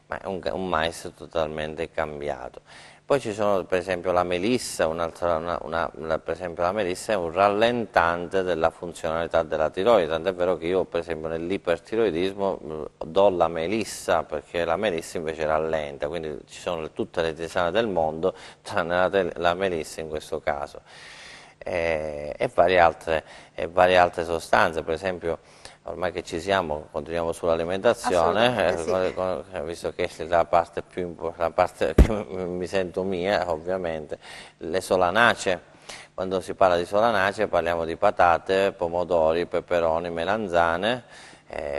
ma è un mais totalmente cambiato. Poi ci sono per esempio la melissa, per esempio la melissa è un rallentante della funzionalità della tiroide, tant'è vero che io per esempio nell'ipertiroidismo do la melissa, perché la melissa invece rallenta, quindi ci sono tutte le tisane del mondo, tranne la melissa in questo caso, e varie altre sostanze, per esempio. Ormai che ci siamo, continuiamo sull'alimentazione, sì. Visto che la parte che mi sento mia, ovviamente, le solanacee. Quando si parla di solanacee parliamo di patate, pomodori, peperoni, melanzane,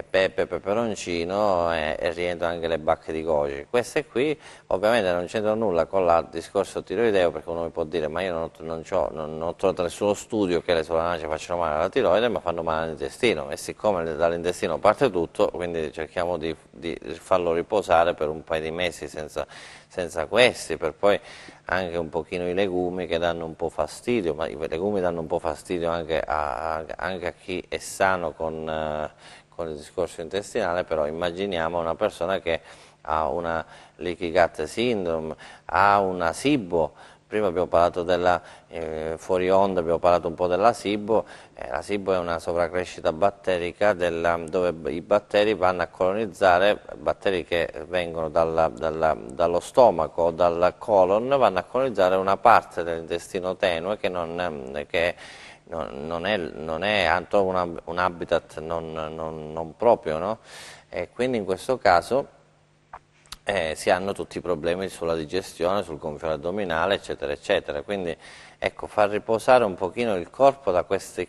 pepe, peperoncino, e rientrano anche le bacche di goji. Queste qui ovviamente non c'entrano nulla con il discorso tiroideo, perché uno mi può dire ma io non ho trovato nessuno studio che le solanacee facciano male alla tiroide, ma fanno male all'intestino, e siccome dall'intestino parte tutto, quindi cerchiamo di farlo riposare per un paio di mesi senza questi, per poi anche un pochino i legumi, che danno un po' fastidio, ma i legumi danno un po' fastidio anche a chi è sano con il discorso intestinale. Però immaginiamo una persona che ha una leaky gut syndrome, ha una SIBO. Prima abbiamo parlato fuori onda abbiamo parlato un po' della SIBO. La SIBO è una sovracrescita batterica dove i batteri vanno a colonizzare, batteri che vengono dallo stomaco o dal colon, vanno a colonizzare una parte dell'intestino tenue che non è un habitat non proprio, no? E quindi in questo caso si hanno tutti i problemi sulla digestione, sul gonfio addominale, eccetera, eccetera. Quindi ecco, far riposare un pochino il corpo da questi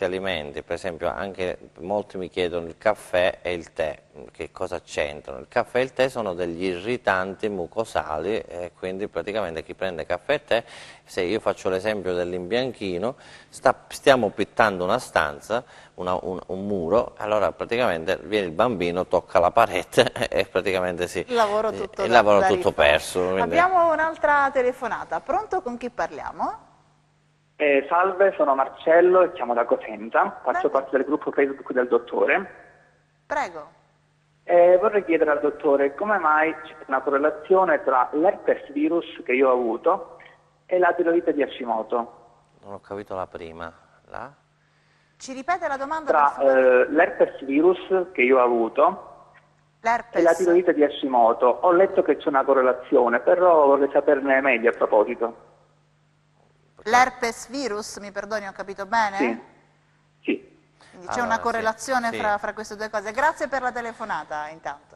alimenti. Per esempio, anche molti mi chiedono il caffè e il tè, che cosa c'entrano? Il caffè e il tè sono degli irritanti mucosali, e quindi praticamente chi prende caffè e tè, se io faccio l'esempio dell'imbianchino, stiamo pittando una stanza, un muro, allora praticamente viene il bambino, tocca la parete e praticamente il lavoro tutto perso. Quindi... Abbiamo un'altra telefonata. Pronto? Con chi parliamo? Salve, sono Marcello e chiamo da Cosenza, faccio parte del gruppo Facebook del dottore. Prego. Vorrei chiedere al dottore come mai c'è una correlazione tra l'herpes virus che io ho avuto e la tiroide di Hashimoto. Non ho capito la prima. Ci ripete la domanda? Tra l'herpes virus che io ho avuto e la tiroide di Hashimoto. Ho letto che c'è una correlazione, però vorrei saperne meglio a proposito. L'herpes virus, mi perdoni, ho capito bene? Sì. Sì. Quindi c'è una correlazione fra queste due cose. Grazie per la telefonata intanto.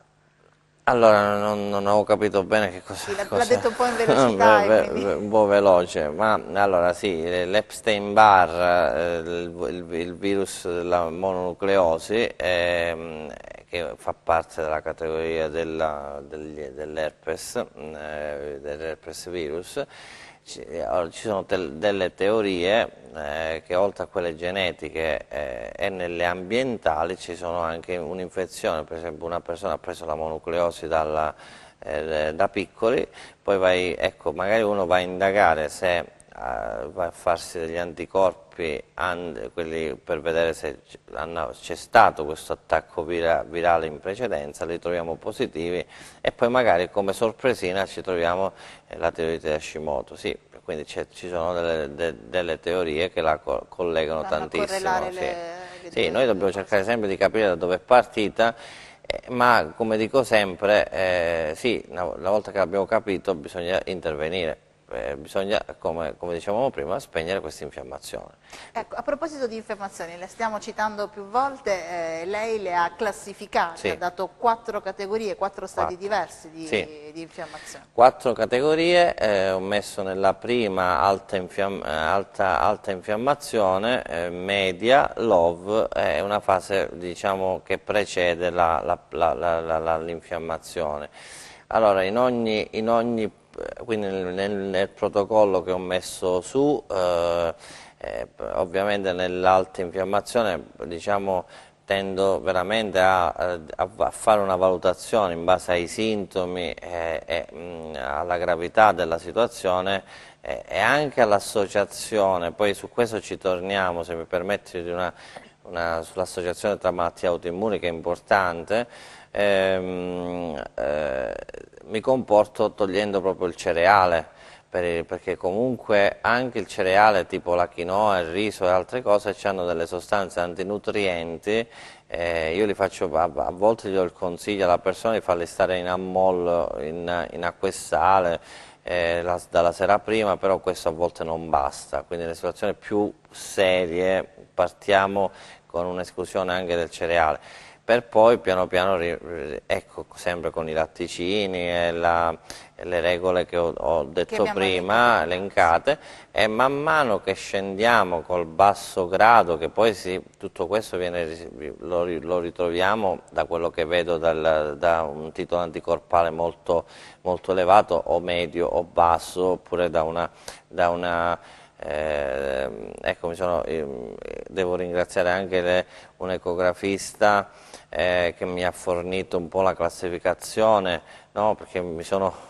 Allora, non ho capito bene che cosa... Sì, l'ha detto un po' in velocità. Un po' veloce, ma allora sì, l'Epstein-Barr, il virus della mononucleosi, che fa parte della categoria dell'herpes virus. Ci sono delle teorie che oltre a quelle genetiche e nelle ambientali ci sono anche un'infezione, per esempio una persona ha preso la mononucleosi da piccoli, poi magari uno va a indagare se va a farsi degli anticorpi quelli per vedere se c'è stato questo attacco virale in precedenza, li troviamo positivi e poi magari come sorpresina ci troviamo la tiroide di Hashimoto. Sì, quindi ci sono delle teorie che la collegano tantissimo. Sì, noi dobbiamo cercare sempre di capire da dove è partita, ma come dico sempre, sì, una volta che l'abbiamo capito bisogna intervenire. Bisogna, come dicevamo prima, spegnere questa infiammazione. Ecco, a proposito di infiammazioni, le stiamo citando più volte, lei le ha classificate, ha dato 4 categorie, 4 stadi diversi di infiammazione. 4 categorie, ho messo nella prima alta infiammazione, media, low, è una fase diciamo che precede l'infiammazione. Allora, quindi nel protocollo che ho messo su, ovviamente nell'alta infiammazione diciamo, tendo veramente a fare una valutazione in base ai sintomi e alla gravità della situazione e anche all'associazione, poi su questo ci torniamo, se mi permetti, sull'associazione tra malattie autoimmuni che è importante. Mi comporto togliendo proprio il cereale, perché comunque anche il cereale tipo la quinoa, il riso e altre cose hanno delle sostanze antinutrienti. Io a volte gli do il consiglio alla persona di farli stare in ammollo, in acqua e sale dalla sera prima, però questo a volte non basta, quindi nelle situazioni più serie partiamo con un'esclusione anche del cereale, per poi piano piano, ecco, sempre con i latticini e le regole che ho detto prima, elencate, e man mano che scendiamo col basso grado, che poi tutto questo lo ritroviamo da quello che vedo da un titolo anticorpale molto, molto elevato o medio o basso, oppure ecco, devo ringraziare anche un ecografista che mi ha fornito un po' la classificazione, no? Perché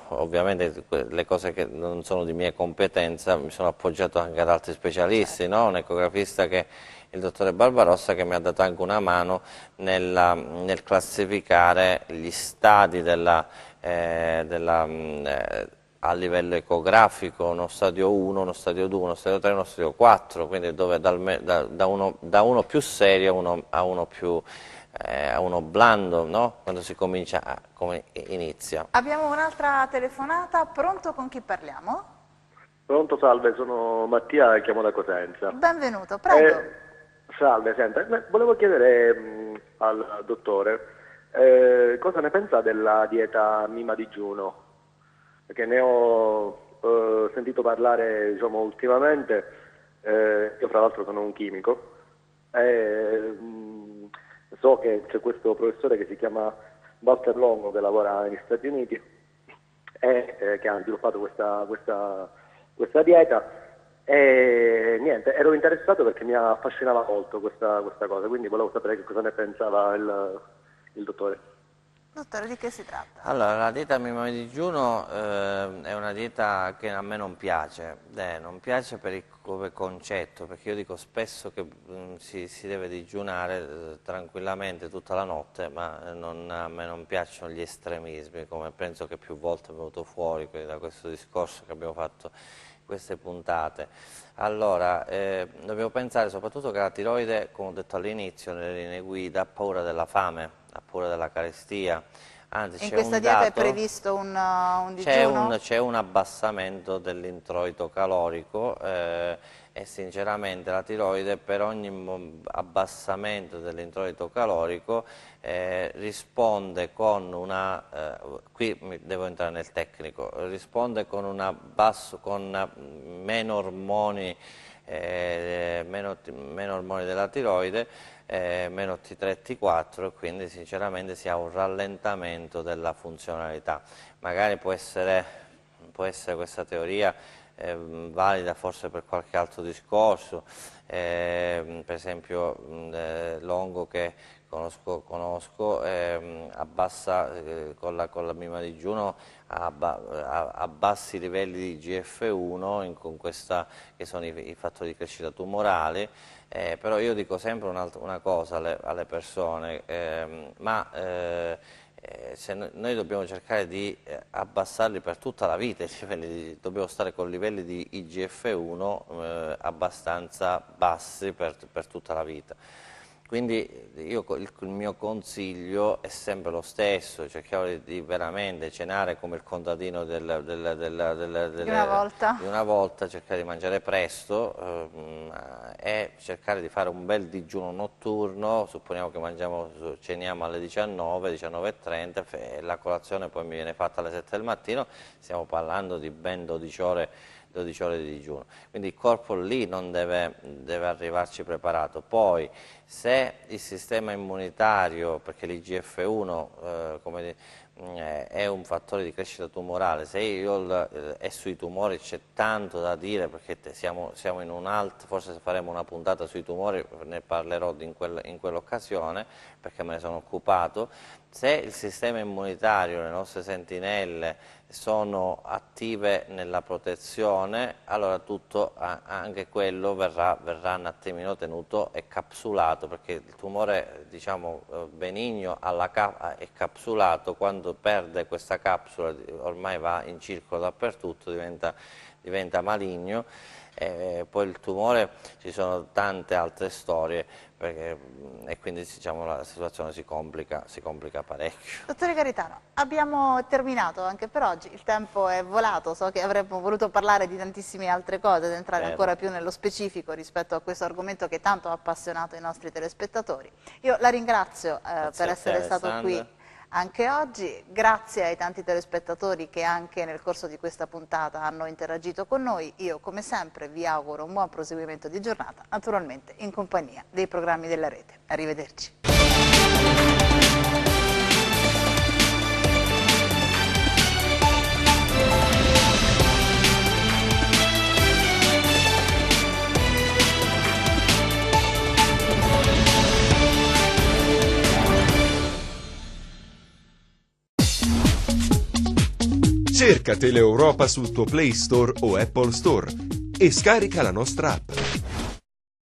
ovviamente le cose che non sono di mia competenza, mi sono appoggiato anche ad altri specialisti, no? Un ecografista il dottore Barbarossa, che mi ha dato anche una mano nel classificare gli stadi a livello ecografico, uno stadio 1, uno stadio 2, uno stadio 3, uno stadio 4, quindi dove da uno più serio a uno blando, no? Quando si comincia, come inizia. Abbiamo un'altra telefonata, pronto, con chi parliamo? Pronto, salve, sono Mattia e chiamo da Cosenza. Benvenuto, prego. Salve, senta, volevo chiedere al dottore cosa ne pensa della dieta Mima digiuno, perché ne ho sentito parlare, diciamo, ultimamente. Io fra l'altro sono un chimico e so che c'è questo professore che si chiama Walter Longo, che lavora negli Stati Uniti e che ha sviluppato questa dieta, e niente, ero interessato perché mi affascinava molto questa cosa, quindi volevo sapere che cosa ne pensava il dottore. Dottore, di che si tratta? Allora, la dieta Mima digiuno è una dieta che a me non piace, non piace come concetto, perché io dico spesso che si deve digiunare tranquillamente tutta la notte, ma a me non piacciono gli estremismi, come penso che più volte è venuto fuori da questo discorso che abbiamo fatto queste puntate. Allora, dobbiamo pensare soprattutto che la tiroide, come ho detto all'inizio, nelle linee guida, ha paura della fame, ha paura della carestia, Anzi, in questa dieta è previsto un digiuno? C'è un abbassamento dell'introito calorico e sinceramente la tiroide per ogni abbassamento dell'introito calorico risponde con una, qui devo entrare nel tecnico, risponde con meno ormoni della tiroide, meno T3 e T4, e quindi sinceramente si ha un rallentamento della funzionalità. Magari può essere questa teoria valida forse per qualche altro discorso, per esempio Longo, che conosco abbassa con la mima digiuno a bassi livelli di GF1 che sono i fattori di crescita tumorale, però io dico sempre una cosa alle persone, se noi dobbiamo cercare di abbassarli per tutta la vita, dobbiamo stare con livelli di IGF-1 abbastanza bassi per tutta la vita. Quindi il mio consiglio è sempre lo stesso, cerchiamo di veramente cenare come il contadino di una volta, cercare di mangiare presto e cercare di fare un bel digiuno notturno. Supponiamo che ceniamo alle 19, 19:30 e la colazione poi mi viene fatta alle 7 del mattino, stiamo parlando di ben 12 ore di digiuno, quindi il corpo lì non deve arrivarci preparato. Poi se il sistema immunitario, perché l'IGF-1 è un fattore di crescita tumorale, e sui tumori c'è tanto da dire, perché siamo in forse se faremo una puntata sui tumori ne parlerò in quell'occasione, perché me ne sono occupato. Se il sistema immunitario, le nostre sentinelle sono attive nella protezione, allora anche quello verrà un attimino tenuto e capsulato, perché il tumore benigno è capsulato. Quando perde questa capsula ormai va in circolo dappertutto, diventa maligno. Poi il tumore, ci sono tante altre storie, e quindi la situazione si complica parecchio. Dottore Garitano, abbiamo terminato anche per oggi, il tempo è volato, so che avremmo voluto parlare di tantissime altre cose ed entrare ancora più nello specifico rispetto a questo argomento che tanto ha appassionato i nostri telespettatori. Io la ringrazio per essere stato qui anche oggi, grazie ai tanti telespettatori che anche nel corso di questa puntata hanno interagito con noi. Io come sempre vi auguro un buon proseguimento di giornata, naturalmente in compagnia dei programmi della rete. Arrivederci. Cerca Teleeuropa sul tuo Play Store o Apple Store e scarica la nostra app.